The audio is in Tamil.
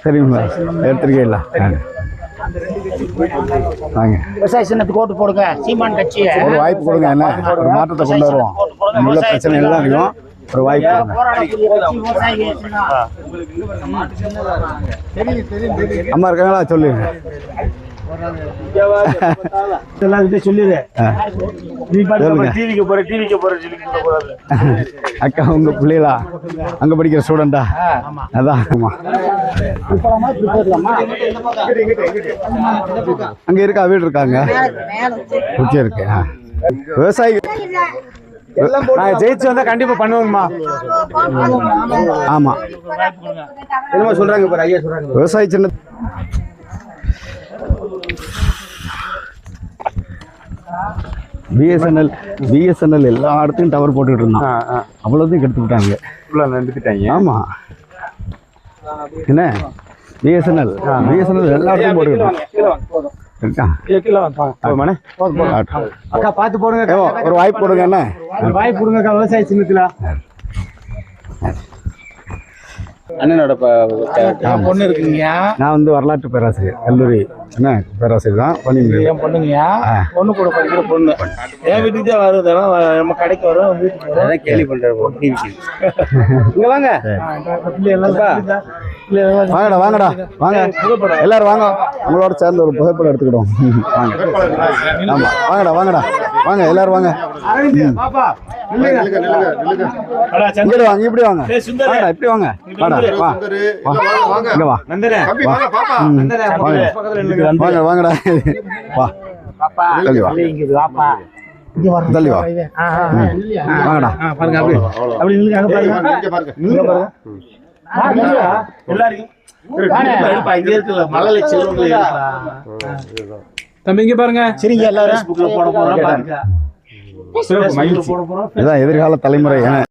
சரிங்களா எடுத்துருக்கீங்களா வாங்க விவசாய சின்னத்துக்கு ஓட்டு போடுங்க சீமான் கட்சி ஒரு வாய்ப்பு கொடுங்க என்ன ஒரு மாற்றத்தை கொண்டு வருவோம் உள்ள பிரச்சனை எல்லாம் இருக்கும் ஒரு வாய்ப்பு அம்மா இருக்காங்களா சொல்லுங்க அக்கா உங்க பிள்ளைகளா அங்க படிக்கிற ஸ்டூடெண்டா அதான் அங்க இருக்கா வீடு இருக்காங்க இருக்கு விவசாயி ஜெயிச்சு வந்தா கண்டிப்பா பண்ணுவோம்மா ஆமா என்னமா சொல்றாங்க ஐயா சொல்றாங்க விவசாயி சின்ன பிஎஸ்என்எல் எல்லா இடத்துலையும் டவர் போட்டுக்கிட்டு இருந்தான் அவ்வளோதையும் கெடுத்துக்கிட்டாங்க ஆமா என்ன பிஎஸ்என்எல் எல்லா இடத்துலையும் போட்டுக்கிட்டான் அக்கா பார்த்து போடுங்க ஒரு வாய்ப்பு கொடுங்க என்ன வாய்ப்பு கொடுங்கக்கா விவசாய சின்னத்துல அண்ணனோட பொண்ணு இருக்குங்கய்யா. நான் வந்து வரலாற்று பேராசிரியர் கல்லூரி என்ன பேராசிரியர் தான் என் பொண்ணுங்கய்யா. பொண்ணு கூட படிக்கிற பொண்ணு என் வீட்டுக்கு தான் வருது நம்ம கடைக்கு வரும் வீட்டுக்கு கேள்வி பண்றேன் இங்க வாங்க வாங்கடா வாங்க எல்லாரும் வாங்க உங்களோட சேர்ந்து ஒரு புகைப்படம் எடுத்துக்கிடுவோம் வாங்க ஆமா வாங்கடா வாங்க எல்லாரும் வாங்க வாங்க இப்படி வாங்க இப்படி வாங்க வாங்கடா வா தள்ளி வா தள்ளி வா வாங்கடா தம்பி இங்க பாருங்க சரிங்க எல்லாரும் போட போறோம் இதுதான் எதிர்கால தலைமுறை